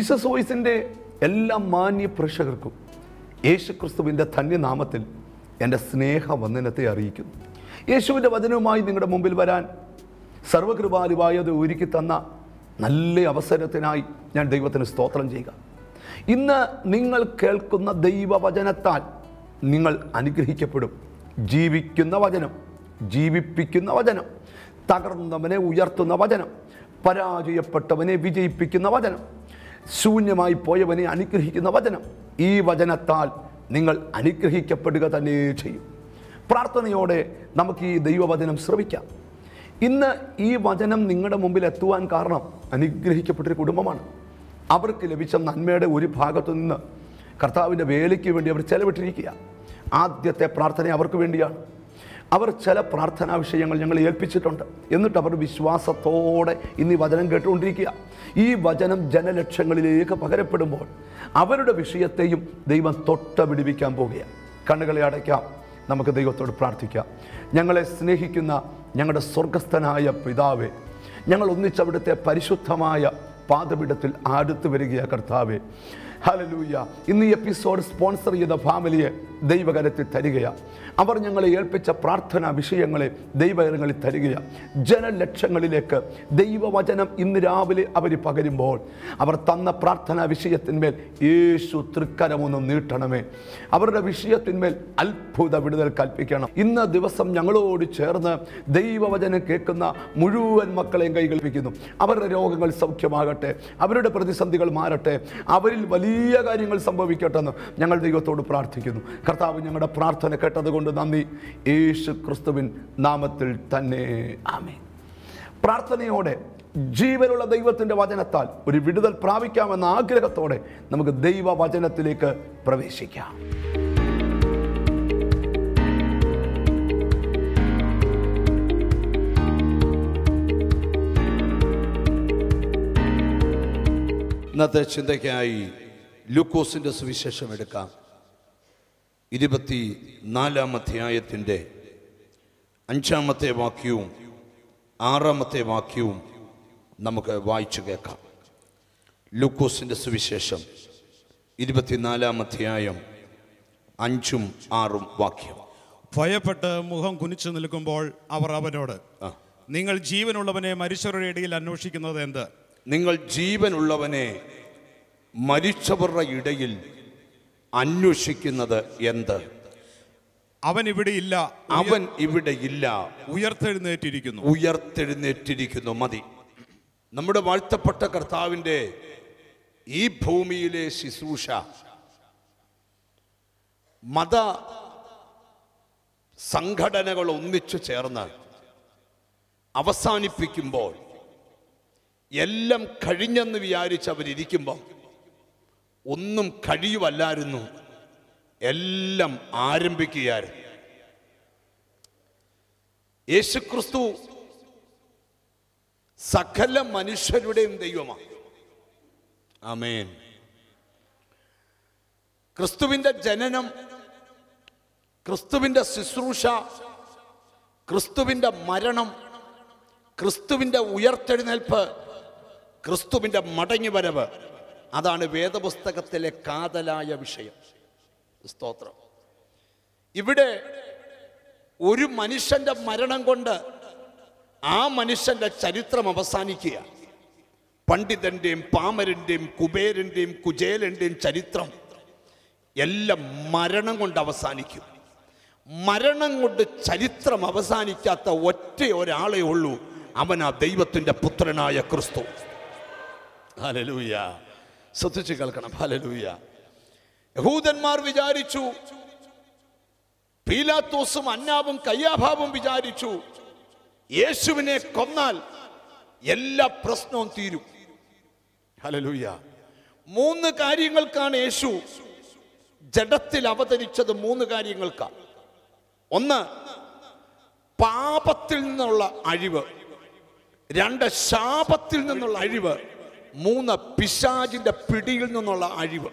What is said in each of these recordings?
Jesus വോയിസിൻ്റെ എല്ലാ മാന്യ പ്രേക്ഷകർക്കും യേശുക്രിസ്തുവിൻ്റെ ധന്യനാമത്തിൽ എൻ്റെ സ്നേഹവന്ദനത്തെ അറിയിക്കുന്നു. യേശുവിൻ്റെ വചനവുമായി നിങ്ങളുടെ മുമ്പിൽ വരാൻ സർവകൃപാലുവായത് ഒരുക്കി തന്ന നല്ല അവസരത്തിനായി ഞാൻ ദൈവത്തിന് സ്തോത്രം ചെയ്യുക. ഇന്ന് നിങ്ങൾ കേൾക്കുന്ന ദൈവവചനത്താൽ നിങ്ങൾ അനുഗ്രഹിക്കപ്പെടും. ജീവിക്കുന്ന വചനം, ജീവിപ്പിക്കുന്ന വചനം, തകർന്നവനെ ഉയർത്തുന്ന വചനം, പരാജയപ്പെട്ടവനെ വിജയിപ്പിക്കുന്ന വചനം, ശൂന്യമായി പോയവനെ അനുഗ്രഹിക്കുന്ന വചനം. ഈ വചനത്താൽ നിങ്ങൾ അനുഗ്രഹിക്കപ്പെടുക തന്നെ ചെയ്യും. പ്രാർത്ഥനയോടെ നമുക്ക് ഈ ദൈവവചനം ശ്രവിക്കാം. ഇന്ന് ഈ വചനം നിങ്ങളുടെ മുമ്പിൽ എത്തുവാൻ കാരണം അനുഗ്രഹിക്കപ്പെട്ടൊരു കുടുംബമാണ്. അവർക്ക് ലഭിച്ച നന്മയുടെ ഒരു ഭാഗത്തു നിന്ന് കർത്താവിൻ്റെ വേലയ്ക്ക് വേണ്ടി അവർ ചെലവിട്ടിരിക്കുക. ആദ്യത്തെ പ്രാർത്ഥന അവർക്ക് വേണ്ടിയാണ്. അവർ ചില പ്രാർത്ഥനാ വിഷയങ്ങൾ ഞങ്ങൾ ഏൽപ്പിച്ചിട്ടുണ്ട്. എന്നിട്ട് അവർ വിശ്വാസത്തോടെ ഇന്ന് ഈ വചനം കേട്ടുകൊണ്ടിരിക്കുക. ഈ വചനം ജനലക്ഷങ്ങളിലേക്ക് പകരപ്പെടുമ്പോൾ അവരുടെ വിഷയത്തെയും ദൈവം തൊട്ട് പിടിപ്പിക്കാൻ പോകുകയാണ്. കണ്ണുകളെ അടയ്ക്കാം, നമുക്ക് ദൈവത്തോട് പ്രാർത്ഥിക്കാം. ഞങ്ങളെ സ്നേഹിക്കുന്ന ഞങ്ങളുടെ സ്വർഗസ്ഥനായ പിതാവേ, ഞങ്ങൾ ഒന്നിച്ചവിടുത്തെ പരിശുദ്ധമായ പാദപീഠത്തിൽ അടുത്ത് വരികയാ കർത്താവേ. ഹല്ലേലൂയ. ഇന്ന് ഈ എപ്പിസോഡ് സ്പോൺസർ ചെയ്ത ഫാമിലിയെ ദൈവകരത്തിൽ തരികയാണ്. അവർ ഞങ്ങളെ ഏൽപ്പിച്ച പ്രാർത്ഥനാ വിഷയങ്ങളെ ദൈവകരങ്ങളിൽ തരികയാണ്. ജനലക്ഷങ്ങളിലേക്ക് ദൈവവചനം ഇന്ന് രാവിലെ അവർ പകരുമ്പോൾ അവർ തന്ന പ്രാർത്ഥനാ വിഷയത്തിന്മേൽ യേശു തൃക്കരമൊന്ന് നീട്ടണമേ. അവരുടെ വിഷയത്തിന്മേൽ അത്ഭുത വിടുതൽ കൽപ്പിക്കണം. ഇന്ന് ദിവസം ഞങ്ങളോട് ചേർന്ന് ദൈവവചനം കേൾക്കുന്ന മുഴുവൻ മക്കളെയും കൈകൽപ്പിക്കുന്നു. അവരുടെ രോഗങ്ങൾ സൗഖ്യമാകട്ടെ, അവരുടെ പ്രതിസന്ധികൾ മാറട്ടെ, അവരിൽ വലിയ കാര്യങ്ങൾ സംഭവിക്കട്ടെന്ന് ഞങ്ങൾ ദൈവത്തോട് പ്രാർത്ഥിക്കുന്നു. കർത്താവ് ഞങ്ങളുടെ പ്രാർത്ഥന കേട്ടതുകൊണ്ട് നന്ദി. യേശു ക്രിസ്തുവിൻ നാമത്തിൽ തന്നെ ആമേൻ. പ്രാർത്ഥനയോടെ ജീവനുള്ള ദൈവത്തിൻ്റെ വചനത്താൽ ഒരു വിടുതൽ പ്രാപിക്കാമെന്ന ആഗ്രഹത്തോടെ നമുക്ക് ദൈവവചനത്തിലേക്ക് പ്രവേശിക്കാം. ഇന്നത്തെ ചിന്തയ്ക്കായി ലൂക്കോസിൻ്റെ സുവിശേഷം എടുക്കാം. 24-ാം അധ്യായത്തിൻ്റെ 5-ാമത്തെ വാക്യവും 6-ാമത്തെ വാക്യവും നമുക്ക് വായിച്ചു കേൾക്കാം. ലൂക്കോസിൻ്റെ സുവിശേഷം 24-ാം അധ്യായം 5ഉം 6ഉം വാക്യം. ഭയപ്പെട്ട് മുഖം കുനിച്ചു നിൽക്കുമ്പോൾ അവർ അവനോട്, നിങ്ങൾ ജീവനുള്ളവനെ മരിച്ചവരുടെ ഇടയിൽ അന്വേഷിക്കുന്നത് എന്ത്? നിങ്ങൾ ജീവനുള്ളവനെ മരിച്ചവരുടെ ഇടയിൽ അന്വേഷിക്കുന്നത് എന്ത്? അവൻ ഇവിടെയില്ല, അവൻ ഇവിടെയില്ല, ഉയർത്തെഴുന്നേറ്റിരിക്കുന്നു. ഉയർത്തെഴുന്നേറ്റിരിക്കുന്നു. മതി. നമ്മുടെ വാഴ്ത്തപ്പെട്ട കർത്താവിൻ്റെ ഈ ഭൂമിയിലെ ശുശ്രൂഷ മത സംഘടനകൾ ഒന്നിച്ചു ചേർന്ന് അവസാനിപ്പിക്കുമ്പോൾ എല്ലാം കഴിഞ്ഞെന്ന് വിചാരിച്ചവരിയ്ക്കുമ്പോൾ ഒന്നും കഴിയുമല്ലായിരുന്നു, എല്ലാം ആരംഭിക്കുകയായിരുന്നു. യേശുക്രിസ്തു സകല മനുഷ്യരുടെയും ദൈവമാണ്. ആമേൻ. ക്രിസ്തുവിൻ്റെ ജനനം, ക്രിസ്തുവിൻ്റെ ശുശ്രൂഷ, ക്രിസ്തുവിൻ്റെ മരണം, ക്രിസ്തുവിൻ്റെ ഉയർത്തെഴുന്നേൽപ്പ്, ക്രിസ്തുവിൻ്റെ മടങ്ങിവരവ്, അതാണ് വേദപുസ്തകത്തിലെ കാതലായ വിഷയം. സ്തോത്രം. ഇവിടെ ഒരു മനുഷ്യൻ്റെ മരണം കൊണ്ട് ആ മനുഷ്യൻ്റെ ചരിത്രം അവസാനിക്കുക. പണ്ഡിതൻ്റെയും പാമരൻ്റെയും കുബേരൻ്റെയും കുചേലൻ്റെയും ചരിത്രം എല്ലാം മരണം കൊണ്ട് അവസാനിക്കും. മരണം കൊണ്ട് ചരിത്രം അവസാനിക്കാത്ത ഒറ്റ ഒരാളേ ഉള്ളൂ, അവനാ ദൈവത്തിൻ്റെ പുത്രനായ ക്രിസ്തു. ഹല്ലേലൂയ. ശ്രദ്ധിച്ചു കേൾക്കണം. ഹല്ലേലൂയ. യഹൂദന്മാർ വിചാരിച്ചു, പീലാത്തോസും അന്നാവും കയ്യാഭാവും വിചാരിച്ചു, യേശുവിനെ കൊന്നാൽ എല്ലാ പ്രശ്നവും തീരും. ഹല്ലേലൂയ. 3 കാര്യങ്ങൾക്കാണ് യേശു ജഡത്തിൽ അവതരിച്ചത്. 3 കാര്യങ്ങൾക്കാണ്. 1, പാപത്തിൽ നിന്നുള്ള അഴിവ്. 2, ശാപത്തിൽ നിന്നുള്ള അഴിവ്. 3, പിശാചിന്റെ പിടിയിൽ നിന്നുള്ള അഴിവ്.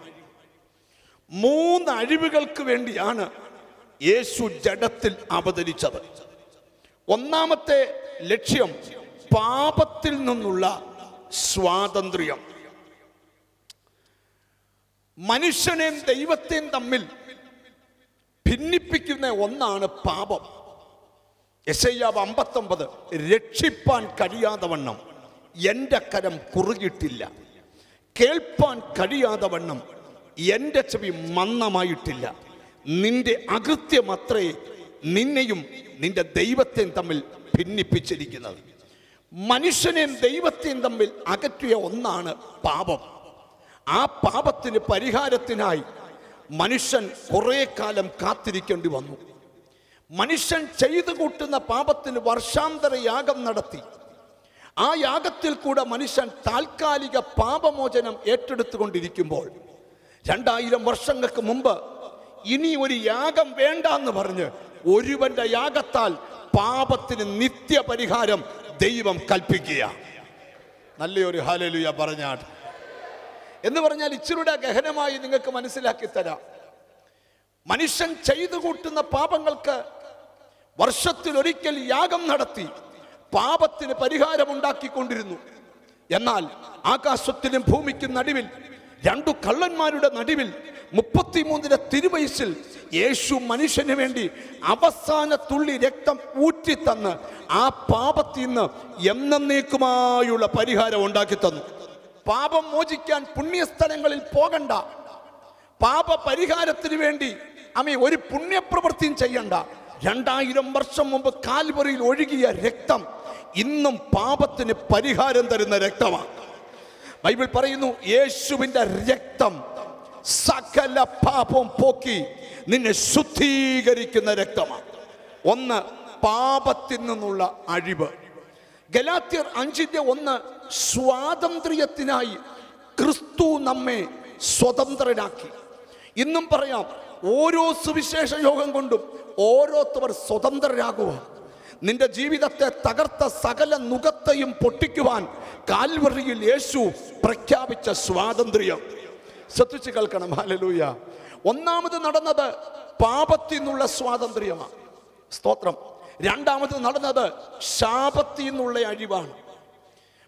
3 അഴിവുകൾക്ക് വേണ്ടിയാണ് യേശു ജഡത്തിൽ അവതരിച്ചത്. ഒന്നാമത്തെ ലക്ഷ്യം പാപത്തിൽ നിന്നുള്ള സ്വാതന്ത്ര്യം. മനുഷ്യനെയും ദൈവത്തെയും തമ്മിൽ ഭിന്നിപ്പിക്കുന്ന ഒന്നാണ് പാപം. യെശയ്യാവ് 59, രക്ഷിപ്പാൻ കഴിയാതെ വണ്ണം എൻ്റെ കരം കുറുകിയിട്ടില്ല, കേൾപ്പാൻ കഴിയാതെ വണ്ണം എൻ്റെ ചെവി മന്ദമായിട്ടില്ല. നിന്റെ അകൃത്യമത്രേ നിന്നെയും നിന്റെ ദൈവത്തെയും തമ്മിൽ ഭിന്നിപ്പിച്ചിരിക്കുന്നത്. മനുഷ്യനെയും ദൈവത്തെയും തമ്മിൽ അകറ്റിയ ഒന്നാണ് പാപം. ആ പാപത്തിന് പരിഹാരത്തിനായി മനുഷ്യൻ കുറെ കാലം കാത്തിരിക്കേണ്ടി വന്നു. മനുഷ്യൻ ചെയ്തു കൂട്ടുന്ന പാപത്തിന് വർഷാന്തര യാഗം നടത്തി. ആ യാഗത്തിൽ കൂടെ മനുഷ്യൻ താൽക്കാലിക പാപമോചനം ഏറ്റെടുത്തുകൊണ്ടിരിക്കുമ്പോൾ 2000 വർഷങ്ങൾക്ക് മുമ്പ് ഇനി ഒരു യാഗം വേണ്ട എന്ന് പറഞ്ഞ് ഒരുവന്റെ യാഗത്താൽ പാപത്തിന് നിത്യപരിഹാരം ദൈവം കൽപ്പിക്കുക. നല്ലൊരു ഹല്ലേലൂയ പറഞ്ഞാൽ എന്ന് പറഞ്ഞാൽ ഇച്ചിരൂടെ ഗഹനമായി നിങ്ങൾക്ക് മനസ്സിലാക്കി തരാം. മനുഷ്യൻ ചെയ്തു കൂട്ടുന്ന പാപങ്ങൾക്ക് വർഷത്തിലൊരിക്കൽ യാഗം നടത്തി പാപത്തിന് പരിഹാരമുണ്ടാക്കിക്കൊണ്ടിരുന്നു. എന്നാൽ ആകാശത്തിനും ഭൂമിക്കും നടുവിൽ 2 കള്ളന്മാരുടെ നടുവിൽ 33 തിരുവയസ്സിൽ യേശു മനുഷ്യന് വേണ്ടി അവസാന തുള്ളി രക്തം ഊറ്റിത്തന്ന് ആ പാപത്തിൽ നിന്ന് എന്നേക്കുമായുള്ള പരിഹാരം ഉണ്ടാക്കി തന്നു. പാപം മോചിക്കാൻ പുണ്യസ്ഥലങ്ങളിൽ പോകണ്ട, പാപ പരിഹാരത്തിന് വേണ്ടി ഒരു പുണ്യപ്രവൃത്തിയും ചെയ്യണ്ട. 2000 വർഷം മുമ്പ് കാൽവറിയിൽ ഒഴുകിയ രക്തം ഇന്നും പാപത്തിന് പരിഹാരം തരുന്ന രക്തമാണ്. ബൈബിൾ പറയുന്നു, യേശുവിന്റെ രക്തം സകല പാപവും പോക്കി നിന്നെ ശുദ്ധീകരിക്കുന്ന രക്തമാണ്. ഒന്ന്, പാപത്തിൽ നിന്നുള്ള അഴിവ്. ഗലാത്യർ 5:1, സ്വാതന്ത്ര്യത്തിനായി ക്രിസ്തു നമ്മെ സ്വതന്ത്രരാക്കി. ഇന്നും പറയാം, ഓരോ സുവിശേഷ യോഗം കൊണ്ടും ഓരോരുത്തർ സ്വതന്ത്രരാകുക. നിന്റെ ജീവിതത്തെ തകർത്ത സകല നുകത്തെയും പൊട്ടിക്കുവാൻ കാൽവറിയിൽ യേശു പ്രഖ്യാപിച്ച സ്വാതന്ത്ര്യം ശ്രദ്ധിച്ചു കേൾക്കണം. ഹല്ലേലൂയ. ഒന്നാമത് നടന്നത് പാപത്തിൽ നിന്നുള്ള സ്വാതന്ത്ര്യമാണ്, സ്തോത്രം. രണ്ടാമത് നടന്നത് ശാപത്തിൽ നിന്നുള്ള അഴിവാണ്.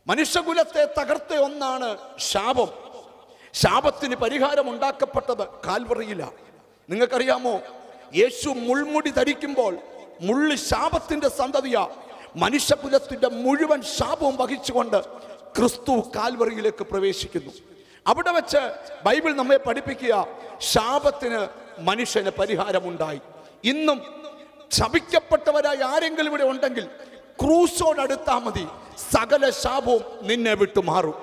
മനുഷ്യകുലത്തെ തകർത്ത ഒന്നാണ് ശാപം. ശാപത്തിന് പരിഹാരം ഉണ്ടാക്കപ്പെട്ടത് കാൽവറിയിലാണ്. നിങ്ങൾക്കറിയാമോ, യേശു മുൾമുടി ധരിക്കുമ്പോൾ മുള്ളി ശാപത്തിന്റെ സന്തതിയാ. മനുഷ്യകുലത്തിന്റെ മുഴുവൻ ശാപവും വഹിച്ചുകൊണ്ട് ക്രിസ്തു കാൽവറിയിലേക്ക് പ്രവേശിക്കുന്നു. അവിടെ വെച്ച് ബൈബിൾ നമ്മെ പഠിപ്പിക്കുക, ശാപത്തിന് മനുഷ്യന് പരിഹാരമുണ്ടായി. ഇന്നും ശപിക്കപ്പെട്ടവരായി ആരെങ്കിലും ഇവിടെ ഉണ്ടെങ്കിൽ ക്രൂശോടടുത്താ മതി, സകല ശാപവും നിന്നെ വിട്ടു മാറും.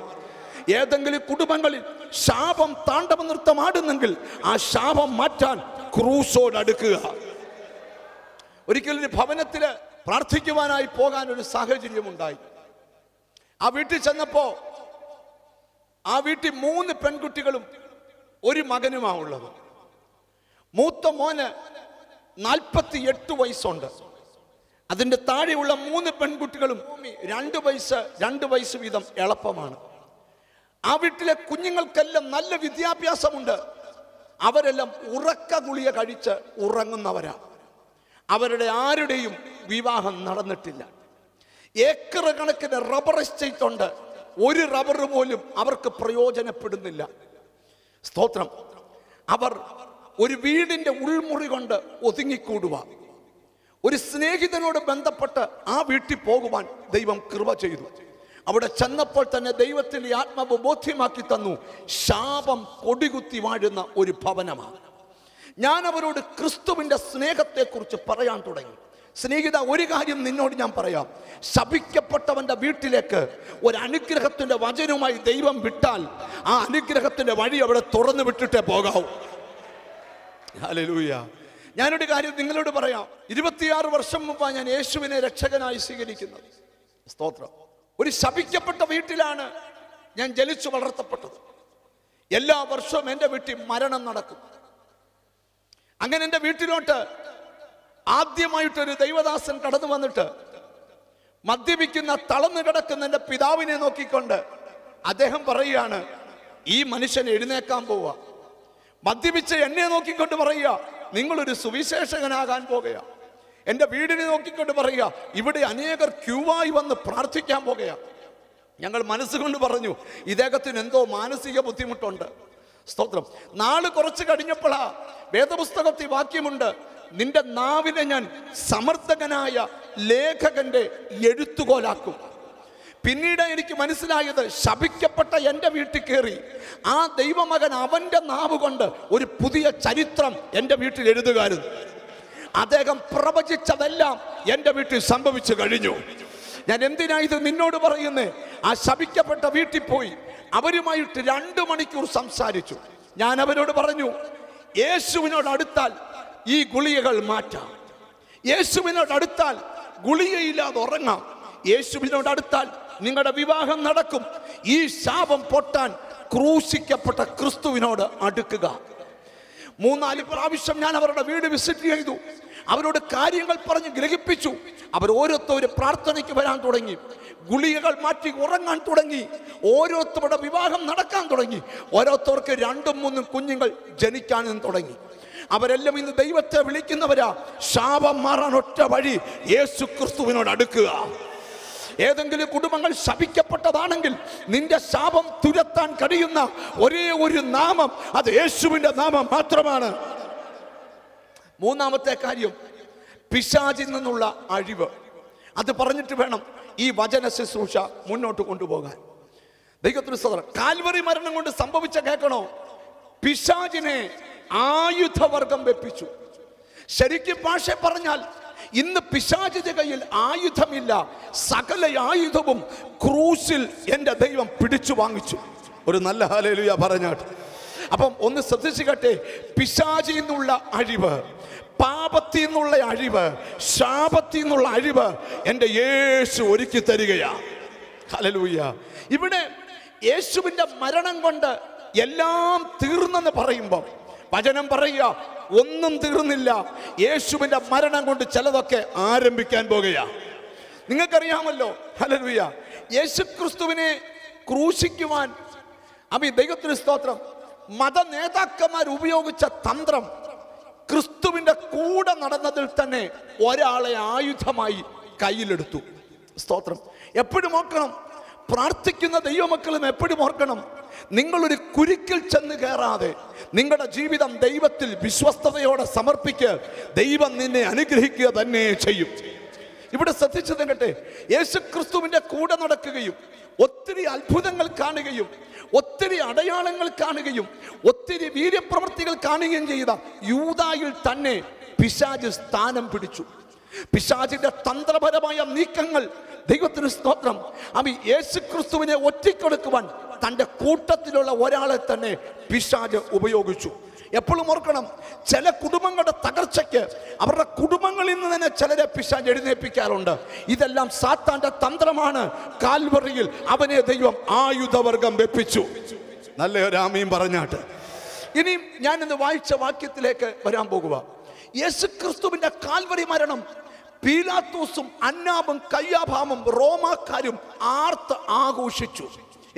ഏതെങ്കിലും കുടുംബങ്ങളിൽ ശാപം താണ്ഡവ നൃത്തമാടുന്നെങ്കിൽ ആ ശാപം മാറ്റാൻ ക്രൂശോടടുക്കുക. ഒരിക്കലൊരു ഭവനത്തില് പ്രാർത്ഥിക്കുവാനായി പോകാൻ ഒരു സാഹചര്യമുണ്ടായി. ആ വീട്ടിൽ ചെന്നപ്പോ ആ വീട്ടിൽ 3 പെൺകുട്ടികളും ഒരു മകനുമാണ് ഉള്ളത്. മൂത്ത മോന് 48 വയസ്സുണ്ട്. അതിൻ്റെ താഴെയുള്ള 3 പെൺകുട്ടികളും 2 വയസ്സ് വീതം എളുപ്പമാണ്. ആ വീട്ടിലെ കുഞ്ഞുങ്ങൾക്കെല്ലാം നല്ല വിദ്യാഭ്യാസമുണ്ട്. അവരെല്ലാം ഉറക്ക ഗുളിക കഴിച്ച് ഉറങ്ങുന്നവരാ. അവരുടെ ആരുടെയും വിവാഹം നടന്നിട്ടില്ല. ഏക്കർ കണക്കിന് റബ്ബർ എസ്റ്റേറ്റ് ഉണ്ട്. ഒരു റബ്ബർ പോലും അവർക്ക് പ്രയോജനപ്പെടുന്നില്ല. സ്തോത്രം. അവർ ഒരു വീടിന്റെ ഉൾമുറി കൊണ്ട് ഒതുങ്ങിക്കൂടുക. ഒരു സ്നേഹിതനോട് ബന്ധപ്പെട്ട് ആ വീട്ടിൽ പോകുവാൻ ദൈവം കൃപ ചെയ്തു. അവിടെ ചെന്നപ്പോൾ തന്നെ ദൈവത്തിന്റെ ആത്മാവ് ബോധ്യമാക്കി തന്നു, ശാപം കൊടികുത്തി വാഴുന്ന ഒരു ഭവനമാണ്. ഞാൻ അവരോട് ക്രിസ്തുവിന്റെ സ്നേഹത്തെക്കുറിച്ച് പറയാൻ തുടങ്ങി. സ്നേഹിത, ഒരു കാര്യം നിന്നോട് ഞാൻ പറയാം, ശപിക്കപ്പെട്ടവന്റെ വീട്ടിലേക്ക് ഒരു അനുഗ്രഹത്തിന്റെ വചനവുമായി ദൈവം വിട്ടാൽ ആ അനുഗ്രഹത്തിന്റെ വഴി അവിടെ തുറന്നു വിട്ടിട്ടേ പോകാവൂ. ഹല്ലേലൂയ. ഞാനൊരു കാര്യം നിങ്ങളോട് പറയാം. 26 വർഷം മുമ്പാണ് ഞാൻ യേശുവിനെ രക്ഷകനായി സ്വീകരിക്കുന്നത്. സ്തോത്രം. ഒരു ശപിക്കപ്പെട്ട വീട്ടിലാണ് ഞാൻ ജനിച്ചു വളർത്തപ്പെട്ടത്. എല്ലാ വർഷവും എൻ്റെ വീട്ടിൽ മരണം നടക്കും. അങ്ങനെ എൻ്റെ വീട്ടിലോട്ട് ആദ്യമായിട്ടൊരു ദൈവദാസൻ കടന്നു വന്നിട്ട് മദ്യപിക്കുന്ന തളർന്നു കിടക്കുന്ന എൻ്റെ പിതാവിനെ നോക്കിക്കൊണ്ട് അദ്ദേഹം പറയുകയാണ്, ഈ മനുഷ്യൻ എഴുന്നേക്കാൻ പോവുക. മദ്യപിച്ച എന്നെ നോക്കിക്കൊണ്ട് പറയുക, നിങ്ങളൊരു സുവിശേഷകനാകാൻ പോകുക. എൻ്റെ വീടിനെ നോക്കിക്കൊണ്ട് പറയുക, ഇവിടെ അനേകർ ക്യൂവായി വന്ന് പ്രാർത്ഥിക്കാൻ പോകുക. ഞങ്ങൾ മനസ്സുകൊണ്ട് പറഞ്ഞു, ഇദ്ദേഹത്തിന് എന്തോ മാനസിക ബുദ്ധിമുട്ടുണ്ട്. സ്തോത്രം. നാള് കുറച്ച് കഴിഞ്ഞപ്പോഴാ വേദപുസ്തകത്തിൽ വാക്യമുണ്ട്, നിന്റെ നാവിനെ ഞാൻ സമർത്ഥകനായ ലേഖകന്റെ എഴുത്തുകോലാക്കും. പിന്നീട് എനിക്ക് മനസ്സിലായത്, ശപിക്കപ്പെട്ട എൻ്റെ വീട്ടിൽ കയറി ആ ദൈവമകൻ അവൻ്റെ നാവ് കൊണ്ട് ഒരു പുതിയ ചരിത്രം എൻ്റെ വീട്ടിൽ എഴുതുകയായിരുന്നു. അദ്ദേഹം പ്രവചിച്ചതെല്ലാം എൻ്റെ വീട്ടിൽ സംഭവിച്ചു കഴിഞ്ഞു. ഞാൻ എന്തിനാ ഇത് നിന്നോട് പറയുന്നേ? ആ ശപിക്കപ്പെട്ട വീട്ടിൽ പോയി അവരുമായിട്ട് 2 മണിക്കൂർ സംസാരിച്ചു. ഞാൻ അവരോട് പറഞ്ഞു, യേശുവിനോട് അടുത്താൽ ഈ ഗുളികകൾ മാറ്റാം, യേശുവിനോട് അടുത്താൽ ഗുളികയില്ലാതെ ഉറങ്ങാം, യേശുവിനോട് അടുത്താൽ നിങ്ങളുടെ വിവാഹം നടക്കും. ഈ ശാപം പൊട്ടാൻ ക്രൂശിക്കപ്പെട്ട ക്രിസ്തുവിനോട് അടുക്കുക. 3-4 പ്രാവശ്യം ഞാൻ അവരുടെ വീട് വിസിറ്റ് ചെയ്തു. അവരോട് കാര്യങ്ങൾ പറഞ്ഞ് ഗ്രഹിപ്പിച്ചു. അവർ ഓരോരുത്തരും പ്രാർത്ഥനയ്ക്ക് വരാൻ തുടങ്ങി, ഗുളികകൾ മാറ്റി ഉറങ്ങാൻ തുടങ്ങി, ഓരോരുത്തരുടെ വിവാഹം നടക്കാൻ തുടങ്ങി, ഓരോരുത്തർക്ക് 2-3 കുഞ്ഞുങ്ങൾ ജനിക്കാനും തുടങ്ങി. അവരെല്ലാം ഇന്ന് ദൈവത്തെ വിളിക്കുന്നവരാ. ശാപം മാറാൻ ഒറ്റ വഴി, യേശു ക്രിസ്തുവിനോട് അടുക്കുക. ഏതെങ്കിലും കുടുംബങ്ങൾ ശപിക്കപ്പെട്ടതാണെങ്കിൽ നിന്റെ ശാപം തുരത്താൻ കഴിയുന്ന ഒരേ ഒരു നാമം, അത് യേശുവിന്റെ നാമം മാത്രമാണ്. 3-ാമത്തെ കാര്യം, പിശാചിൽ നിന്നുള്ള അഴിവ്. അത് പറഞ്ഞിട്ട് വേണം ഈ വചന ശുശ്രൂഷ മുന്നോട്ട് കൊണ്ടുപോകാൻ. ദൈവത്തിന് സ്തോത്രം. കാൽവറി മരണം കൊണ്ട് സംഭവിച്ച കേൾക്കണോ? പിശാചിനെ ആയുധവർഗം വെപ്പിച്ചു. ശരിക്കും ഭാഷ പറഞ്ഞാൽ ഇന്ന് പിശാചിന്റെ കയ്യിൽ ആയുധമില്ല, സകല ആയുധവും ക്രൂശിൽ എൻ്റെ ദൈവം പിടിച്ചു വാങ്ങിച്ചു. ഒരു നല്ല ഹല്ലേലൂയ പറഞ്ഞാട്ട്. അപ്പം ഒന്ന് ശ്രദ്ധിച്ചിട്ടെ, പിശാചിൽ നിന്നുള്ള അഴിവ്, പാപത്തിൽ നിന്നുള്ള അഴിവ്, ശാപത്തിൽ നിന്നുള്ള അഴിവ് എൻ്റെ യേശു ഒരുക്കി തരികയാ. ഹല്ലേലൂയ. ഇവിടെ യേശുവിൻ്റെ മരണം കൊണ്ട് എല്ലാം തീർന്നെന്ന് പറയുമ്പോൾ വചനം പറയുക, ഒന്നും തീർന്നില്ല. യേശുവിൻ്റെ മരണം കൊണ്ട് ചിലതൊക്കെ ആരംഭിക്കാൻ പോകുകയാ. നിങ്ങൾക്കറിയാമല്ലോ, ഹല്ലേലൂയ, യേശു ക്രിസ്തുവിനെ ക്രൂശിക്കുവാൻ ദൈവത്തിന് സ്തോത്രം, മത നേതാക്കന്മാർ ഉപയോഗിച്ച തന്ത്രം, ക്രിസ്തുവിൻ്റെ കൂടെ നടന്നതിൽ തന്നെ ഒരാളെ ആയുധമായി കയ്യിലെടുത്തു. സ്തോത്രം. എപ്പോഴും ഓർക്കണം, പ്രാർത്ഥിക്കുന്ന ദൈവമക്കളും എപ്പോഴും ഓർക്കണം, നിങ്ങളൊരു കുരുക്കിൽ ചെന്ന് കയറാതെ നിങ്ങളുടെ ജീവിതം ദൈവത്തിൽ വിശ്വസ്തയോടെ സമർപ്പിക്കുക. ദൈവം നിന്നെ അനുഗ്രഹിക്കുക തന്നെ ചെയ്യും. ഇവിടെ ശ്രദ്ധിച്ചു നിൽക്കട്ടെ, യേശു ക്രിസ്തുവിൻ്റെ കൂടെ നടക്കുകയും ഒത്തിരി അത്ഭുതങ്ങൾ കാണുകയും ഒത്തിരി അടയാളങ്ങൾ കാണുകയും ഒത്തിരി വീര്യപ്രവൃത്തികൾ കാണുകയും ചെയ്ത യൂദായിൽ തന്നെ പിശാച് സ്ഥാനം പിടിച്ചു. പിശാചിന്റെ തന്ത്രപരമായ നീക്കങ്ങൾ, ദൈവത്തിന് സ്തോത്രം, യേശു ക്രിസ്തുവിനെ ഒറ്റിക്കൊടുക്കുവാൻ തൻ്റെ കൂട്ടത്തിലുള്ള ഒരാളെ തന്നെ പിശാച് ഉപയോഗിച്ചു. എപ്പോഴും ഓർക്കണം, ചില കുടുംബങ്ങളുടെ തകർച്ചയ്ക്ക് അവരുടെ കുടുംബങ്ങളിൽ നിന്ന് തന്നെ ചിലരെ പിശാച് എഴുന്നേൽപ്പിക്കാറുണ്ട്. ഇതെല്ലാം സാത്താന്റെ തന്ത്രമാണ്. കാൽവറിയിൽ അവനെ ദൈവം ആയുധവർഗം വെപ്പിച്ചു. നല്ല ഒരു ആമീൻ പറഞ്ഞാട്ട്. ഇനിയും ഞാൻ ഇന്ന് വായിച്ച വാക്യത്തിലേക്ക് വരാൻ പോകുക. യേശു ക്രിസ്തുവിന്റെ കാൽവറി മരണം പീലാത്തോസും അന്നാബും കയ്യാഭാമും റോമാക്കാരും ആർത്ത് ആഘോഷിച്ചു.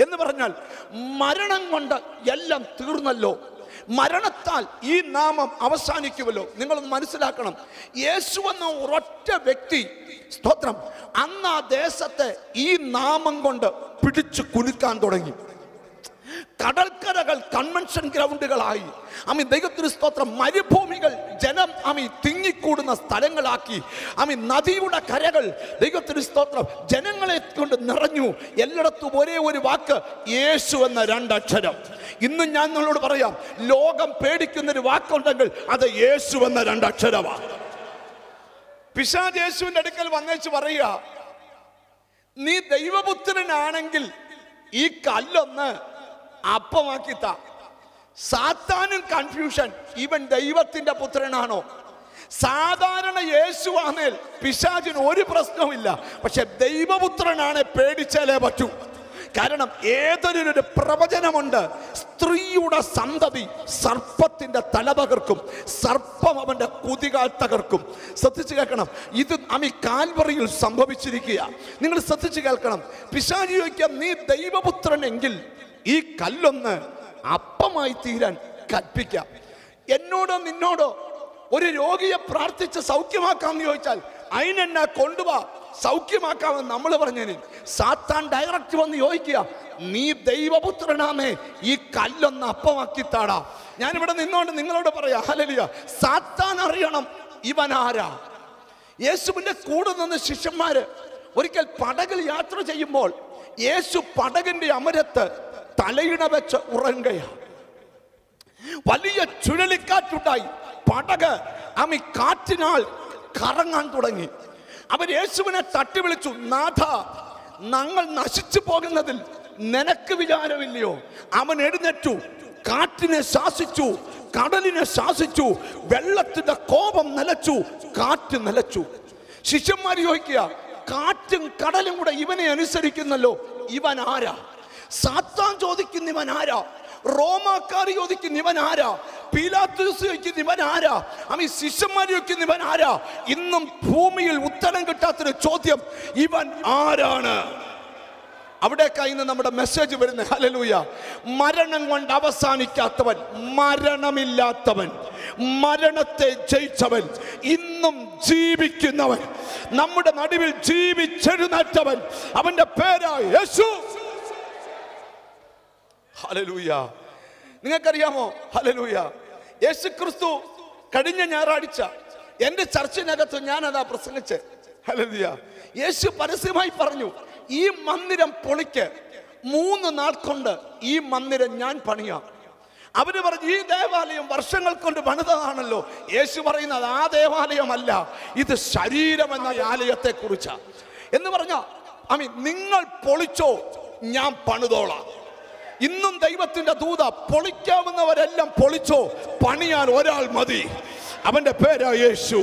എന്ന് പറഞ്ഞാൽ മരണം കൊണ്ട് എല്ലാം തീർന്നല്ലോ, മരണത്താൽ ഈ നാമം അവസാനിക്കുമല്ലോ. നിങ്ങളൊന്ന് മനസ്സിലാക്കണം, യേശു എന്ന ഒരൊറ്റ വ്യക്തി, സ്തോത്രം, അന്ന് ആ ദേശത്തെ ഈ നാമം കൊണ്ട് പിടിച്ചു കുലുക്കാൻ തുടങ്ങി. കടൽക്കരകൾ കൺവെൻഷൻ ഗ്രൗണ്ടുകളായി, ദൈവത്തിന് സ്തോത്രം, മരുഭൂമികൾ ജനം തിങ്ങിക്കൂടുന്ന സ്ഥലങ്ങളാക്കി, നദിയുടെ കരകൾ ദൈവത്തിന് സ്തോത്രം ജനങ്ങളെ കൊണ്ട് നിറഞ്ഞു. എല്ലായിടത്തും ഒരേ ഒരു വാക്ക്, യേശു എന്ന 2 അക്ഷരം. ഇന്നും ഞാൻ നിങ്ങളോട് പറയാം, ലോകം പേടിക്കുന്നൊരു വാക്കുണ്ടെങ്കിൽ അത് യേശു എന്ന 2 അക്ഷരമാണ്. പിശാച് യേശുവിന്റെ അടുക്കൽ വന്നേച്ച് പറയുക, നീ ദൈവപുത്രനാണെങ്കിൽ ഈ കല്ലൊന്ന് അപ്പമാക്കിത്ത. സാത്താനും കൺഫ്യൂഷൻ, ഇവൻ ദൈവത്തിന്റെ പുത്രനാണോ? സാധാരണ യേശുവാണേൽ പിശാചിന് ഒരു പ്രശ്നവുമില്ല, പക്ഷെ ദൈവപുത്രനാണ് പേടിച്ചാലേ പറ്റൂ. കാരണം ഏതൊരു പ്രവചനമുണ്ട്, സ്ത്രീയുടെ സന്തതി സർപ്പത്തിന്റെ തല തകർക്കും, സർപ്പം അവന്റെ കുതികാൽ തകർക്കും. ശ്രദ്ധിച്ചു കേൾക്കണം, ഇത് കാൽവറിയിൽ സംഭവിച്ചിരിക്കുക. നിങ്ങൾ ശ്രദ്ധിച്ചു കേൾക്കണം. പിശാച് ചോദിക്കാം, നീ ദൈവപുത്രനെങ്കിൽ ഈ കല്ലൊന്ന് അപ്പമായി തീരാൻ കൽപ്പിക്കാം. എന്നോടോ നിന്നോടോ ഒരു രോഗിയെ പ്രാർത്ഥിച്ച് സൗഖ്യമാക്കാമെന്ന് ചോദിച്ചാൽ അതിനെന്നാ കൊണ്ടുപോവാ, സൗഖ്യമാക്കാമെന്ന് നമ്മൾ പറഞ്ഞതിന് സാത്താൻ ഡയറക്റ്റ് വന്ന് ചോദിക്കുക, നീ ദൈവപുത്രനാമേ, ഈ കല്ലൊന്ന് അപ്പമാക്കി താടാ. ഞാനിവിടെ നിന്നോണ്ട് നിങ്ങളോട് പറയാ, ഹല്ലേലൂയ. സാത്താൻ അറിയണം ഇവൻ ആരാ. യേശുവിന്റെ കൂടെ നിന്ന് ശിഷ്യന്മാര് ഒരിക്കൽ പടകിൽ യാത്ര ചെയ്യുമ്പോൾ യേശു പടകിന്റെ അമരത്ത് തലയിണ വെച്ച് ഉറങ്ങുകയാണ്. വലിയ ചുഴലിക്കാറ്റുണ്ടായി. പടക് കാറ്റിനാൽ കറങ്ങാൻ തുടങ്ങി. അവർ യേശുവിനെ തട്ടി വിളിച്ചു, നാഥ, ഞങ്ങൾ നശിച്ചു പോകുന്നതിൽ നിനക്ക് വിചാരമില്ലയോ? അവൻ എഴുന്നേറ്റു, കാറ്റിനെ ശാസിച്ചു, കടലിനെ ശാസിച്ചു, വെള്ളത്തിന്റെ കോപം നിലച്ചു, കാറ്റ് നിലച്ചു. ശിഷ്യന്മാർ ചോദിക്കുക, കാറ്റും കടലും കൂടെ ഇവനെ അനുസരിക്കുന്നല്ലോ, ഇവൻ ആരാ? സാത്താൻ ചോദിക്കുന്ന ഇവൻ ആരാ? റോമാക്കാർ ചോദിക്കുന്ന ഇവൻ ആരാ? പീലാത്തോസ് ചോദിക്കുന്ന ഇവൻ ആരാ? ശിഷ്യന്മാർ ചോദിക്കുന്ന ഇവൻ ആരാ? ഇന്നും ഭൂമിയിൽ ഉത്തരം കിട്ടാത്തൊരു ചോദ്യം, ഇവൻ ആരാണ്? അവിടേക്കായി ഇന്ന് നമ്മുടെ മെസ്സേജ് വരുന്നത്. ഹല്ലേലൂയ. മരണം കൊണ്ട് അവസാനിക്കാത്തവൻ, മരണമില്ലാത്തവൻ, മരണത്തെ ജയിച്ചവൻ, ഇന്നും ജീവിക്കുന്നവൻ, നമ്മുടെ നടുവിൽ ജീവിച്ചെഴുന്നേറ്റവൻ, അവന്റെ പേരാ യേശു. ഹല്ലേലൂയ. നിങ്ങൾക്കറിയാമോ? ഹല്ലേലൂയ. യേശു ക്രിസ്തു കഴിഞ്ഞ ഞായറാഴ്ച എൻ്റെ ചർച്ചിനകത്ത് ഞാനതാ പ്രസംഗിച്ച്. ഹല്ലേലൂയ. യേശു പരസ്യമായി പറഞ്ഞു, ഈ മന്ദിരം പൊളിക്ക്, 3 നാൾ കൊണ്ട് ഈ മന്ദിരം ഞാൻ പണിയാം. അവര് പറഞ്ഞു, ഈ ദേവാലയം വർഷങ്ങൾ കൊണ്ട് പണിതതാണല്ലോ. യേശു പറയുന്നത് ആ ദേവാലയമല്ല, ഇത് ശരീരം എന്ന ആലയത്തെ കുറിച്ചാ എന്ന് പറഞ്ഞ നിങ്ങൾ പൊളിച്ചോ, ഞാൻ പണിതോളാം. ഇന്നും ദൈവത്തിന്റെ ദൂത, പൊളിക്കാവുന്നവരെല്ലാം പൊളിച്ചോ, പണിയാൻ ഒരാൾ മതി, അവന്റെ പേരാ യേശു.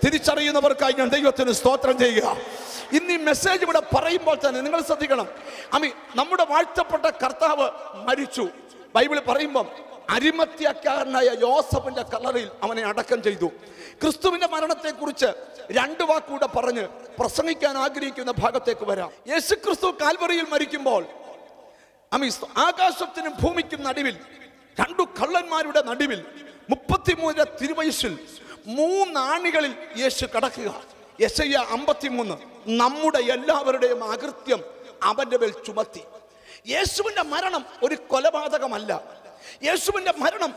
തിരിച്ചറിയുന്നവർക്കായി ഞാൻ ദൈവത്തിന് സ്തോത്രം ചെയ്യുക. ഇന്ന് ഈ മെസ്സേജ് ഇവിടെ പറയുമ്പോൾ തന്നെ നിങ്ങൾ ശ്രദ്ധിക്കണം. നമ്മുടെ വാഴ്ത്തപ്പെട്ട കർത്താവ് മരിച്ചു. ബൈബിൾ പറയുമ്പം അരിമത്യാക്കാരനായ യോസഫിന്റെ കല്ലറയിൽ അവനെ അടക്കം ചെയ്തു. ക്രിസ്തുവിന്റെ മരണത്തെ കുറിച്ച് 2 വാക്കുകൂടെ പറഞ്ഞ് പ്രസംഗിക്കാൻ ആഗ്രഹിക്കുന്ന ഭാഗത്തേക്ക് വരാം. യേശു ക്രിസ്തു കാൽവറിയിൽ മരിക്കുമ്പോൾ ആകാശത്തിനും ഭൂമിക്കും നടുവിൽ 2 കള്ളന്മാരുടെ നടുവിൽ 33 തിരുവയസ്സിൽ 3 ആണികളിൽ യേശു കടക്കുക. യെശയ്യാ 53 നമ്മുടെ എല്ലാവരുടെയും അകൃത്യം അവന്റെ മേൽ ചുമത്തി. യേശുവിന്റെ മരണം ഒരു കൊലപാതകമല്ല. യേശുവിന്റെ മരണം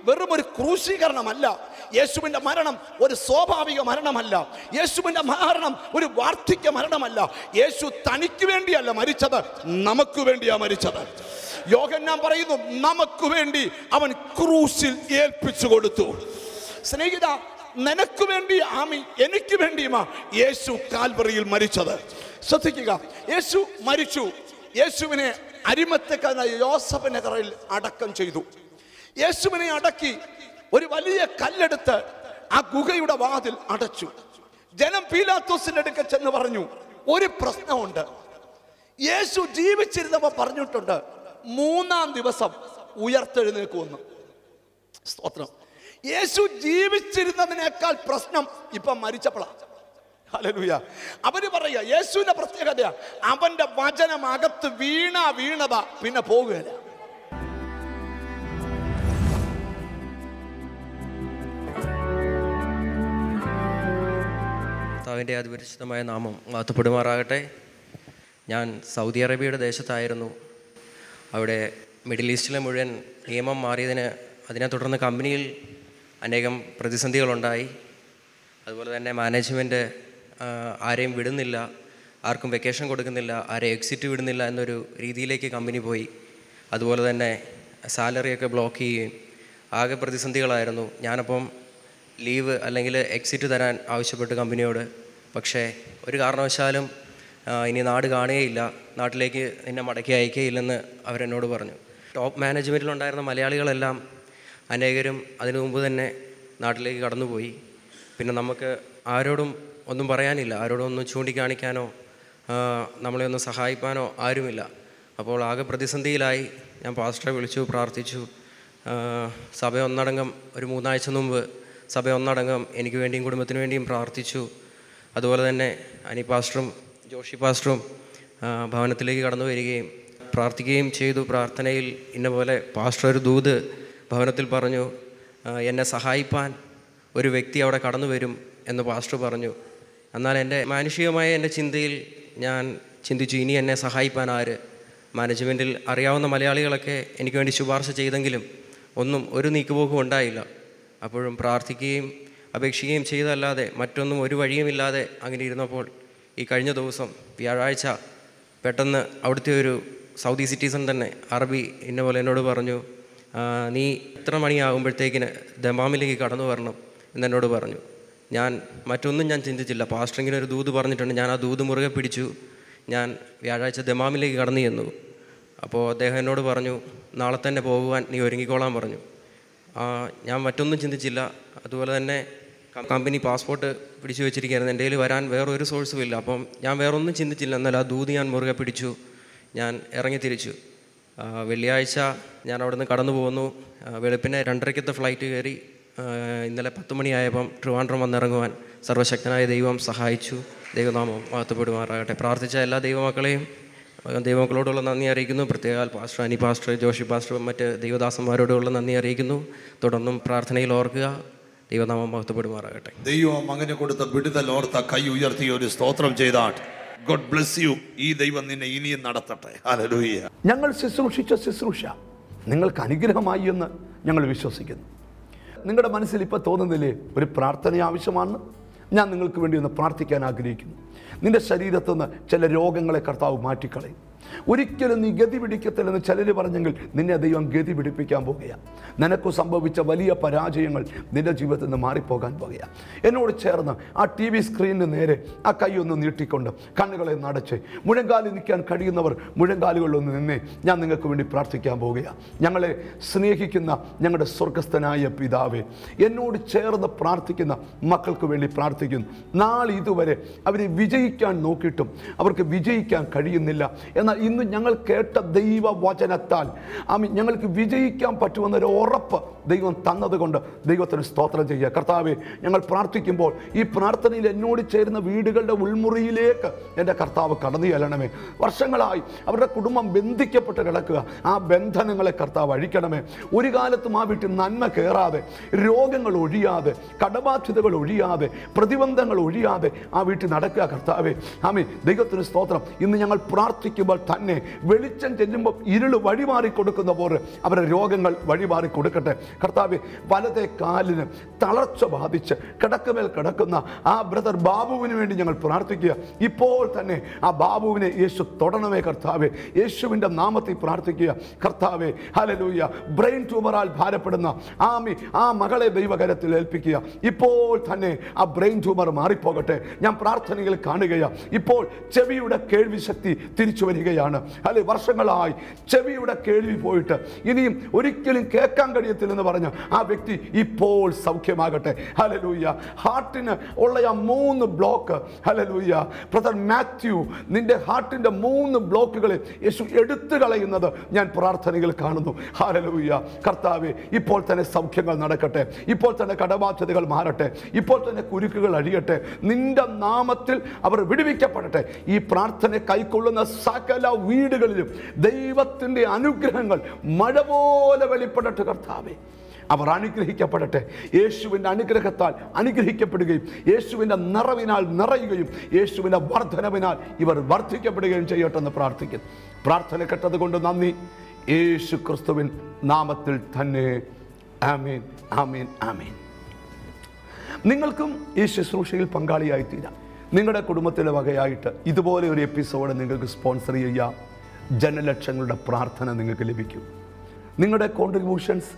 വെറും ഒരു ക്രൂശീകരണമല്ല. യേശുവിന്റെ മരണം ഒരു സ്വാഭാവിക മരണമല്ല. യേശുവിന്റെ മരണം ഒരു വാർദ്ധക്യ മരണമല്ല. യേശു തനിക്ക് വേണ്ടിയല്ല മരിച്ചത്, നമുക്ക് വേണ്ടിയാ മരിച്ചത്. യോഹന്നാൻ പറയുന്നു, നമുക്ക് വേണ്ടി അവൻ ക്രൂശിൽ ഏൽപ്പിച്ചു കൊടുത്തു. സ്നേഹിത, നിനക്ക് വേണ്ടി എനിക്ക് വേണ്ടിയുമാ യേശു കാൽവറിയിൽ മരിച്ചത്. ശ്രദ്ധിക്കുക, യേശു മരിച്ചു. യേശുവിനെ അരിമത്യാക്കാരനായ യോസഫിന്റെ കല്ലറയിൽ അടക്കം ചെയ്തു. യേശുവിനെ അടക്കി ഒരു വലിയ കല്ലെടുത്ത് ആ ഗുഹയുടെ വാതിൽ അടച്ചു. ജനം പീലാത്തോസിന്റെ അടുക്കൽ ചെന്ന് പറഞ്ഞു, ഒരു പ്രശ്നമുണ്ട്. യേശു ജീവിച്ചിരുന്നപ്പോ പറഞ്ഞിട്ടുണ്ട്, 3-ാം ദിവസം ഉയർത്തെഴുന്നേക്കുമെന്ന്. സ്തോത്രം. യേശു ജീവിച്ചിരുന്നതിനേക്കാൾ പ്രശ്നം ഇപ്പം മരിച്ചപ്പോഴാണ്. ഹല്ലേലൂയ. അവര് പറയുക, യേശുവിന്റെ പ്രത്യേകത അവന്റെ വചനം അകത്ത് വീണതാ, പിന്നെ പോകുകയില്ല. കർത്താവിൻ്റെ അതിപരിശുദ്ധമായ നാമം വാഴ്ത്തപ്പെടുമാറാകട്ടെ. ഞാൻ സൗദി അറേബ്യയുടെ ദേശത്തായിരുന്നു. അവിടെ മിഡിൽ ഈസ്റ്റിലെ മുഴുവൻ നിയമം അതിനെ തുടർന്ന് കമ്പനിയിൽ അനേകം പ്രതിസന്ധികളുണ്ടായി. അതുപോലെ തന്നെ മാനേജ്മെൻറ്റ് ആരെയും വിടുന്നില്ല, ആർക്കും വെക്കേഷൻ കൊടുക്കുന്നില്ല, ആരെയും എക്സിറ്റ് വിടുന്നില്ല എന്നൊരു രീതിയിലേക്ക് കമ്പനി പോയി. അതുപോലെ തന്നെ സാലറിയൊക്കെ ബ്ലോക്ക് ചെയ്യുകയും ആകെ പ്രതിസന്ധികളായിരുന്നു. ഞാനപ്പം ലീവ് അല്ലെങ്കിൽ എക്സിറ്റ് തരാൻ ആവശ്യപ്പെട്ടു കമ്പനിയോട്. പക്ഷേ ഒരു കാരണവശാലും ഇനി നാട് കാണുകയില്ല, നാട്ടിലേക്ക് നിന്നെ മടക്കി അയക്കുകയില്ലെന്ന് അവരെന്നോട് പറഞ്ഞു. ടോപ്പ് മാനേജ്മെൻറ്റിലുണ്ടായിരുന്ന മലയാളികളെല്ലാം അനേകരും അതിനു മുമ്പ് തന്നെ നാട്ടിലേക്ക് കടന്നുപോയി. പിന്നെ നമുക്ക് ആരോടും ഒന്നും പറയാനില്ല, ആരോടും ഒന്നും ചൂണ്ടിക്കാണിക്കാനോ നമ്മളെ ഒന്ന് സഹായിക്കാനോ ആരുമില്ല. അപ്പോൾ ആകെ പ്രതിസന്ധിയിലായി. ഞാൻ പാസ്റ്ററെ വിളിച്ചു, പ്രാർത്ഥിച്ചു. സഭ ഒന്നടങ്കം ഒരു 3 ആഴ്ച മുമ്പ് സഭ ഒന്നടങ്കം എനിക്ക് വേണ്ടിയും കുടുംബത്തിന് വേണ്ടിയും പ്രാർത്ഥിച്ചു. അതുപോലെ തന്നെ അനി പാസ്റ്ററും ജോഷി പാസ്റ്ററും ഭവനത്തിലേക്ക് കടന്നു വരികയും പ്രാർത്ഥിക്കുകയും ചെയ്തു. പ്രാർത്ഥനയിൽ ഇന്ന പോലെ പാസ്റ്റർ ഒരു ദൂത് ഭവനത്തിൽ പറഞ്ഞു, എന്നെ സഹായിപ്പാൻ ഒരു വ്യക്തി അവിടെ കടന്നു വരും എന്ന് പാസ്റ്റർ പറഞ്ഞു. എന്നാൽ എൻ്റെ മാനുഷികമായ എൻ്റെ ചിന്തയിൽ ഞാൻ ചിന്തിച്ചു, ഇനി എന്നെ സഹായിപ്പാൻ ആര്? മാനേജ്മെൻറ്റിൽ അറിയാവുന്ന മലയാളികളൊക്കെ എനിക്ക് വേണ്ടി ശുപാർശ ചെയ്തെങ്കിലും ഒരു നീക്കുപോക്കും ഉണ്ടായില്ല. അപ്പോഴും പ്രാർത്ഥിക്കുകയും അപേക്ഷിക്കുകയും ചെയ്തല്ലാതെ മറ്റൊന്നും ഒരു വഴിയുമില്ലാതെ അങ്ങനെ ഇരുന്നപ്പോൾ ഈ കഴിഞ്ഞ ദിവസം വ്യാഴാഴ്ച പെട്ടെന്ന് അവിടുത്തെ ഒരു സൗദി സിറ്റിസൺ തന്നെ അറബി ഇന്ന പോലെ എന്നോട് പറഞ്ഞു, നീ ഇത്ര മണിയാകുമ്പോഴത്തേക്കിന് ദമാമിലേക്ക് കടന്നു വരണം എന്നെന്നോട് പറഞ്ഞു. ഞാൻ മറ്റൊന്നും ഞാൻ ചിന്തിച്ചില്ല. പാസ്റ്റർ ഇങ്ങനെ ഒരു ദൂത് പറഞ്ഞിട്ടുണ്ട്, ഞാൻ ആ ദൂത് മുറുകെ പിടിച്ചു. ഞാൻ വ്യാഴാഴ്ച ദമാമിലേക്ക് കടന്നു ചെന്നു. അപ്പോൾ അദ്ദേഹം എന്നോട് പറഞ്ഞു, നാളെ തന്നെ പോകുവാൻ നീ ഒരുങ്ങിക്കോളാൻ പറഞ്ഞു. ഞാൻ മറ്റൊന്നും ചിന്തിച്ചില്ല. അതുപോലെ തന്നെ കമ്പനി പാസ്പോർട്ട് പിടിച്ചു വെച്ചിരിക്കുകയായിരുന്നു. എൻ്റെ കയ്യിൽ വരാൻ വേറൊരു സോഴ്സും ഇല്ല. അപ്പം ഞാൻ വേറൊന്നും ചിന്തിച്ചില്ല. എന്നാൽ ആ ദൂത് ഞാൻ മുറുകെ പിടിച്ചു. ഞാൻ ഇറങ്ങി തിരിച്ചു. വെള്ളിയാഴ്ച ഞാൻ അവിടെ നിന്ന് കടന്നു പോകുന്നു. വെളുപ്പിനെ 2:30 ഫ്ലൈറ്റ് കയറി ഇന്നലെ 10 മണിയായപ്പം ട്രിവാൻഡ്രം വന്നിറങ്ങുവാൻ സർവശക്തനായ ദൈവം സഹായിച്ചു. ദൈവനാമം വാഴ്ത്തപ്പെടുമാറാകട്ടെ. പ്രാർത്ഥിച്ച എല്ലാ ദൈവമക്കളെയും ദൈവമക്കളോടുള്ള നന്ദി അറിയിക്കുന്നു. പ്രത്യേക പാസ്റ്റർ അനി പാസ്റ്റർ, ജോഷി പാസ്റ്റർ, മറ്റ് ദൈവദാസന്മാരോടുള്ള നന്ദി അറിയിക്കുന്നു. തുടർന്നും പ്രാർത്ഥനയിൽ ഓർക്കുക. ദൈവനാമം വാഴ്ത്തപ്പെടുമാറാകട്ടെ. ദൈവം അങ്ങനെ കൊടുത്ത വിടുതൽ ഓർത്ത കൈ ഉയർത്തി ഒരു സ്തോത്രം ചെയ്താട്ട്. God bless you. ഈ ദൈവം നിന്നെ ഇനിയും നടത്തട്ടെ. ഹല്ലേലൂയ. ഞങ്ങൾ ശുശ്രൂഷിച്ച ശുശ്രൂഷ നിങ്ങൾക്ക് അനുഗ്രഹമായി എന്ന് ഞങ്ങൾ വിശ്വസിക്കുന്നു. നിങ്ങളുടെ മനസ്സിൽ ഇപ്പോൾ തോന്നുന്നില്ലേ ഒരു പ്രാർത്ഥന ആവശ്യമാണ്? ഞാൻ നിങ്ങൾക്ക് വേണ്ടി ഒന്ന് പ്രാർത്ഥിക്കാൻ ആഗ്രഹിക്കുന്നു. നിൻ്റെ ശരീരത്തു നിന്ന് ചില രോഗങ്ങളെ കർത്താവ് മാറ്റിക്കളയും. ഒരിക്കലും നീ ഗതി പിടിക്കത്തില്ലെന്ന് ചിലർ പറഞ്ഞെങ്കിൽ നിന്നെ ദൈവം ഗതി പിടിപ്പിക്കാൻ പോകുകയാണ്. നിനക്ക് സംഭവിച്ച വലിയ പരാജയങ്ങൾ നിൻ്റെ ജീവിതത്തിൽ നിന്ന് മാറിപ്പോകാൻ പോകുകയാണ്. എന്നോട് ചേർന്ന് ആ TV സ്ക്രീനിന് നേരെ ആ കൈ ഒന്ന് നീട്ടിക്കൊണ്ട് കണ്ണുകളെ നടച്ച് മുഴങ്കാലിൽ നിൽക്കാൻ കഴിയുന്നവർ മുഴങ്കാലുകളിലൊന്ന് നിന്നേ. ഞാൻ നിങ്ങൾക്ക് വേണ്ടി പ്രാർത്ഥിക്കാൻ പോകുകയാണ്. ഞങ്ങളെ സ്നേഹിക്കുന്ന ഞങ്ങളുടെ സ്വർഗസ്ഥനായ പിതാവേ, എന്നോട് ചേർന്ന് പ്രാർത്ഥിക്കുന്ന മക്കൾക്ക് വേണ്ടി പ്രാർത്ഥിക്കുന്നു. നാളെ ഇതുവരെ അവർ വിജയിക്കാൻ നോക്കിയിട്ടും അവർക്ക് വിജയിക്കാൻ കഴിയുന്നില്ല. എന്നാൽ ഇന്ന് ഞങ്ങൾ കേട്ട ദൈവവചനത്താൽ ഞങ്ങൾക്ക് വിജയിക്കാൻ പറ്റുമെന്നൊരു ഉറപ്പ് ദൈവം തന്നതുകൊണ്ട് ദൈവത്തിന് സ്തോത്രം ചെയ്യുക. കർത്താവേ, ഞങ്ങൾ പ്രാർത്ഥിക്കുമ്പോൾ ഈ പ്രാർത്ഥനയിൽ എന്നോട് ചേരുന്ന വീടുകളുടെ ഉൾമുറിയിലേക്ക് എൻ്റെ കർത്താവ് കടന്നു ചെല്ലണമേ. വർഷങ്ങളായി അവരുടെ കുടുംബം ബന്ധിക്കപ്പെട്ട് കിടക്കുക. ആ ബന്ധനങ്ങളെ കർത്താവ് അഴിക്കണമേ. ഒരു കാലത്തും ആ വീട്ടിൽ നന്മ കയറാതെ, രോഗങ്ങൾ ഒഴിയാതെ, കടബാധ്യതകൾ ഒഴിയാതെ, പ്രതിബന്ധങ്ങൾ ഒഴിയാതെ ആ വീട്ടിൽ നടക്കുക കർത്താവേ. ആമേൻ. ദൈവത്തിന് സ്തോത്രം. ഇന്ന് ഞങ്ങൾ പ്രാർത്ഥിക്കുമ്പോൾ തന്നെ വെളിച്ചം ചെല്ലുമ്പോൾ ഇരുള് വഴിമാറി കൊടുക്കുന്ന പോലെ അവരുടെ രോഗങ്ങൾ വഴിമാറി കൊടുക്കട്ടെ കർത്താവേ. വലത്തെ കാലിന് തളർച്ച ബാധിച്ച് കിടക്കമേൽ കിടക്കുന്ന ആ ബ്രദർ ബാബുവിന് വേണ്ടി ഞങ്ങൾ പ്രാർത്ഥിക്കുക. ഇപ്പോൾ തന്നെ ആ ബാബുവിനെ യേശു തൊടണമേ കർത്താവേ. യേശുവിൻ്റെ നാമത്തിൽ പ്രാർത്ഥിക്കുക കർത്താവേ. ഹല്ലേലൂയ. ബ്രെയിൻ ട്യൂമറാൽ ഭാരപ്പെടുന്ന ആ മകളെ ദൈവകരത്തിൽ ഏൽപ്പിക്കുക. ഇപ്പോൾ തന്നെ ആ ബ്രെയിൻ ട്യൂമർ മാറിപ്പോകട്ടെ. ഞാൻ പ്രാർത്ഥനയിൽ കാണുകയാണ്. ഇപ്പോൾ ചെവിയുടെ കേൾവി ശക്തി തിരിച്ചു വരികയാണ്. അല്ലെ, വർഷങ്ങളായി ചെവിയുടെ കേൾവി പോയിട്ട് ഇനിയും ഒരിക്കലും കേൾക്കാൻ കഴിയത്തില്ലെന്ന് പറഞ്ഞ ആ വ്യക്തി ഇപ്പോൾ സൗഖ്യമാകട്ടെ. ഹല്ലേലൂയ. ഹാർട്ടിന് ഉള്ള ആ 3 ബ്ലോക്ക്, ഹല്ലേലൂയ, ബ്രദർ മാത്യു, നിന്റെ ഹാർട്ടിന്റെ 3 ബ്ലോക്കുകളെ യേശു എടുത്തു കളയുന്നത് ഞാൻ പ്രാർത്ഥനയിൽ കാണുന്നു. ഹല്ലേലൂയ. കർത്താവേ, ഇപ്പോൾ തന്നെ സൗഖ്യങ്ങൾ നടക്കട്ടെ. ഇപ്പോൾ തന്നെ കടബാധ്യതകൾ മാറട്ടെ. ഇപ്പോൾ തന്നെ കുരുക്കുകൾ അഴിയട്ടെ. നിന്റെ നാമത്തിൽ അവർ വിടുവിക്കപ്പെടട്ടെ. ഈ പ്രാർത്ഥന കൈക്കൊള്ളുന്ന സകല വീടുകളിലും ദൈവത്തിൻ്റെ അനുഗ്രഹങ്ങൾ മഴ പോലെ വെളിപ്പെടട്ടെ കർത്താവേ. അവർ അനുഗ്രഹിക്കപ്പെടട്ടെ. യേശുവിൻ്റെ അനുഗ്രഹത്താൽ അനുഗ്രഹിക്കപ്പെടുകയും യേശുവിൻ്റെ നിറവിനാൽ നിറയുകയും യേശുവിൻ്റെ വർധനവിനാൽ ഇവർ വർദ്ധിക്കപ്പെടുകയും ചെയ്യട്ടെ എന്ന് പ്രാർത്ഥിക്കുന്നു. പ്രാർത്ഥന കേട്ടത് കൊണ്ട് നന്ദി. യേശു ക്രിസ്തുവിൻ നാമത്തിൽ തന്നെ. ആമേൻ, ആമേൻ, ആമേൻ. നിങ്ങൾക്കും ഈ ശുശ്രൂഷയിൽ പങ്കാളിയായി തീരാം. നിങ്ങളുടെ കുടുംബത്തിലെ വകയായിട്ട് ഇതുപോലെ ഒരു എപ്പിസോഡ് നിങ്ങൾക്ക് സ്പോൺസർ ചെയ്യാം. ജനലക്ഷങ്ങളുടെ പ്രാർത്ഥന നിങ്ങൾക്ക് ലഭിക്കും. നിങ്ങളുടെ കോൺട്രിബ്യൂഷൻസ്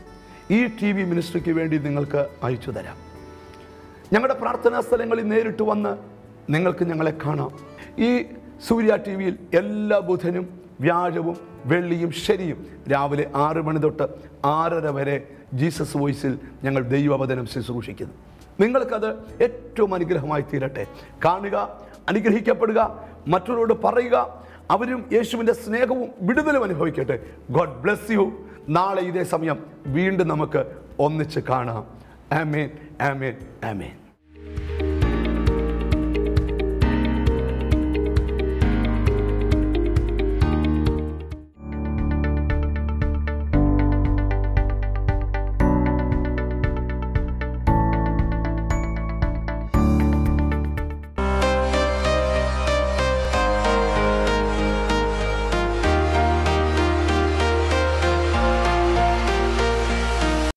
ഈ TV മിനിസ്ട്രിക്ക് വേണ്ടി നിങ്ങൾക്ക് അയച്ചു തരാം. ഞങ്ങളുടെ പ്രാർത്ഥനാ സ്ഥലങ്ങളിൽ നേരിട്ട് വന്ന് നിങ്ങൾക്ക് ഞങ്ങളെ കാണാം. ഈ സൂര്യ TVയിൽ എല്ലാ ബുധനും വ്യാഴവും വെള്ളിയും ശനിയും രാവിലെ 6 മണി തൊട്ട് 6:30 വരെ ജീസസ് വോയിസിൽ ഞങ്ങൾ ദൈവവചനം ശുശ്രൂഷിക്കുന്നു. നിങ്ങൾക്കത് ഏറ്റവും അനുഗ്രഹമായി തീരട്ടെ. കാണുക, അനുഗ്രഹിക്കപ്പെടുക, മറ്റുള്ളവരോട് പറയുക. അവരും യേശുവിൻ്റെ സ്നേഹവും വിടുതലും അനുഭവിക്കട്ടെ. God bless you. നാളെ ഇതേ സമയം വീണ്ടും നമുക്ക് ഒന്നിച്ച് കാണാം. ആമേൻ, ആമേൻ, ആമേൻ.